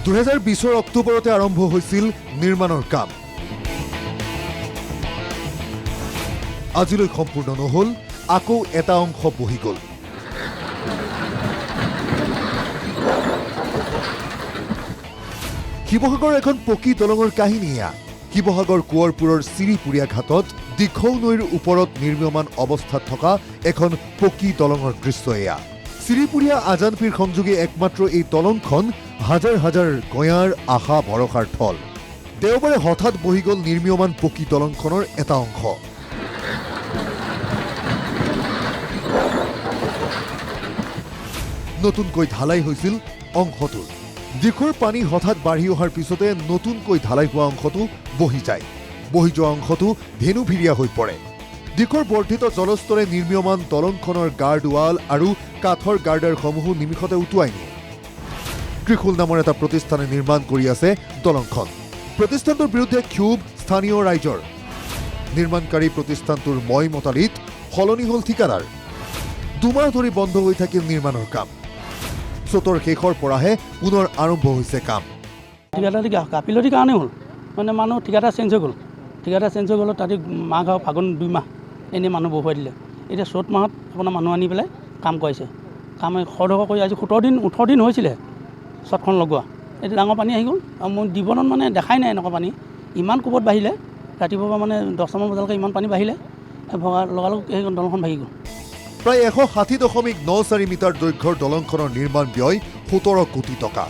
2020 অক্টোবৰতে আৰম্ভ হৈছিল নিৰ্মাণৰ কাম। আজিলৈ সম্পূৰ্ণ নহল, আকৌ এটা অংশ বহি গ'ল। শিৱসাগৰ এখন পকী দলঙৰ কাহিনী এয়া। শিৱসাগৰ কোঁৱৰপুৰৰ চিৰিপুৰীয়া ঘাটত দিখৌ নৈৰ ওপৰত নিৰ্মীয়মান অৱস্থাত থকা এখন পকী দলঙৰ দৃশ্য এয়া। চিৰিপুৰীয়া আজানপীৰ সংযোগী একমাত্ৰ এই দলংখন হাজাৰ হাজাৰ গঞাৰ আশা ভৰসাৰ থল। দেওবাৰে হঠাৎ বহি গ'ল নিৰ্মীয়মান পকী দলংখনৰ এটা অংশ। নতুনকৈ ঢালাই হৈছিল অংশটোৰ। দিখৌৰ পানী হঠাৎ বাঢ়ি অহাৰ পিছতে নতুনকৈ ঢালাই হোৱা অংশটো বহি যায়। বহি যোৱা অংশটো ধেনুভিৰীয়া হৈ পৰে। দিখৌৰ বৰ্ধিত জলস্তৰে নিৰ্মীয়মান দলংখনৰ গাৰ্ড ৱাল আৰু কাঠৰ গাৰ্ডাৰসমূহো নিমিষতে উটুৱাই নিয়ে। ত্ৰিশূল নামৰ এটা প্ৰতিষ্ঠানে নিৰ্মাণ কৰি আছে দলংখন। প্ৰতিষ্ঠানটোৰ বিৰুদ্ধে ক্ষোভ স্থানীয় ৰাইজৰ। নিৰ্মাণকাৰী প্ৰতিষ্ঠানটোৰ মইমতালিত সলনি হ'ল ঠিকাদাৰ। 2 মাহ ধৰি বন্ধ হৈ থাকিল নিৰ্মাণৰ কাম। চ'তৰ শেষৰ পৰাহে পুনৰ আৰম্ভ হৈছে কাম। ঠিকাদাৰ গাফিলতিৰ কাৰণে হ'ল, মানে মানুহ ঠিকাদাৰ চেঞ্জ হৈ গ'ল। ঠিকাদাৰ চেঞ্জ হৈ গ'ল, তাতে মাঘ আৰু ফাগুন 2 মাহ এনেই মানুহ বহুৱাই দিলে। এতিয়া চ'ত মাহত আপোনাৰ মানুহ আনি পেলাই কাম কৰাইছে। কাম খৰধৰ কৰি আজি 18 দিন হৈছিলে চটখন লগোৱা। এতিয়া ডাঙৰ পানী আহি গ'ল আৰু মোৰ জীৱনত মানে দেখাই নাই এনেকুৱা পানী। ইমান কোবত বাঢ়িলে, ৰাতিপুৱা পৰা মানে 10টামান বজালৈকে ইমান পানী বাঢ়িলে, ভগা লগালগ সেই দলংখন ভাগি গ'ল। প্ৰায় 160.94 মিটাৰ দৈৰ্ঘ্যৰ দলংখনৰ নিৰ্মাণ ব্যয় 17 কোটি টকা।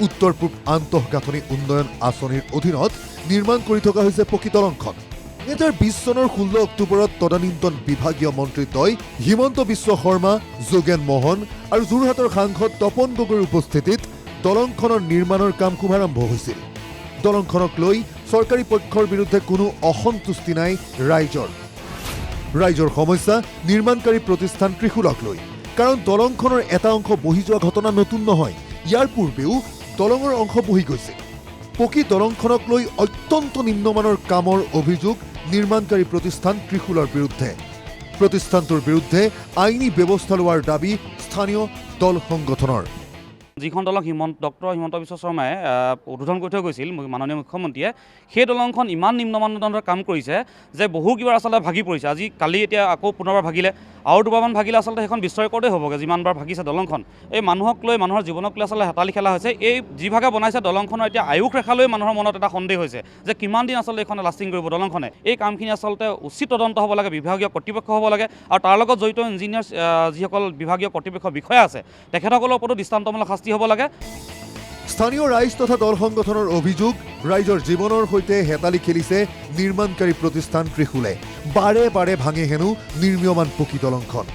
উত্তৰ পূব আন্তঃগাঁথনি উন্নয়ন আঁচনিৰ অধীনত নিৰ্মাণ কৰি থকা হৈছে পকী দলংখন। 2020 চনৰ 16 অক্টোবৰত তদানীন্তন বিভাগীয় মন্ত্ৰীদ্বয় হিমন্ত বিশ্ব শৰ্মা, যোগেন মোহন আৰু যোৰহাটৰ সাংসদ তপন গগৈৰ উপস্থিতিত দলংখনৰ নিৰ্মাণৰ কাম শুভাৰম্ভ হৈছিল। দলংখনক লৈ চৰকাৰী পক্ষৰ বিৰুদ্ধে কোনো অসন্তুষ্টি নাই ৰাইজৰ। ৰাইজৰ সমস্যা নিৰ্মাণকাৰী প্ৰতিষ্ঠান ত্ৰিশূলক লৈ। কাৰণ দলংখনৰ এটা অংশ বহি যোৱা ঘটনা নতুন নহয়। ইয়াৰ পূৰ্বেও দলঙৰ অংশ বহি গৈছে। পকী দলংখনক লৈ অত্যন্ত নিম্নমানৰ কামৰ অভিযোগ নিৰ্মাণকাৰী প্ৰতিষ্ঠান ত্ৰিশূলৰ বিৰুদ্ধে। প্ৰতিষ্ঠানটোৰ বিৰুদ্ধে আইনী ব্যৱস্থা লোৱাৰ দাবী স্থানীয় দল সংগঠনৰ। যিখন দলং ডক্টৰ হিমন্ত বিশ্ব শৰ্মাই উদ্বোধন কৰি থৈ গৈছিল মাননীয় মুখ্যমন্ত্ৰীয়ে, সেই দলংখন ইমান নিম্নমানদণ্ডৰ কাম কৰিছে যে বহু কিবা আচলতে ভাগি পৰিছে। আজি কালি এতিয়া আকৌ পুনৰবাৰ ভাগিলে, আৰু 2বাৰমান ভাগিলে আচলতে সেইখন বিশ্ব ৰেকৰ্ডেই হ'বগৈ যিমানবাৰ ভাগিছে দলংখন। এই মানুহক লৈ, মানুহৰ জীৱনক লৈ আচলতে হেতালি খেলা হৈছে। এই যিভাগে বনাইছে দলংখনৰ এতিয়া আয়ুস ৰেখালৈ মানুহৰ মনত এটা সন্দেহ হৈছে যে কিমান দিন আচলতে এইখনে লাষ্টিং কৰিব দলংখনে। এই কামখিনি আচলতে উচিত তদন্ত হ'ব লাগে, বিভাগীয় কৰ্তৃপক্ষ হ'ব লাগে, আৰু তাৰ লগত জড়িত ইঞ্জিনিয়াৰ যিসকল বিভাগীয় কৰ্তৃপক্ষ বিষয়া আছে তেখেতসকলৰ ওপৰতো দৃষ্টান্তমূলক শাস্তি হ'ব লাগে। স্থানীয় ৰাইজ তথা দল সংগঠনৰ অভিযোগ, ৰাইজৰ জীৱনৰ সৈতে হেতালি খেলিছে নিৰ্মাণকাৰী প্ৰতিষ্ঠান ত্ৰিশূলে। বাৰে বাৰে ভাঙে হেনো নিৰ্মীয়মান পকী দলংখন।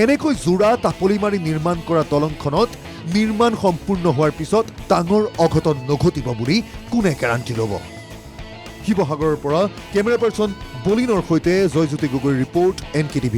এনেকৈ জোৰা তাপলি মাৰি নিৰ্মাণ কৰা দলংখনত নিৰ্মাণ সম্পূৰ্ণ হোৱাৰ পিছত ডাঙৰ অঘটন নঘটিব বুলি কোনে গেৰাণ্টি ল'ব? শিৱসাগৰৰ পৰা কেমেৰা পাৰ্চন বলিনৰ সৈতে জয়জ্যোতি গগৈৰ ৰিপৰ্ট, NKTV+।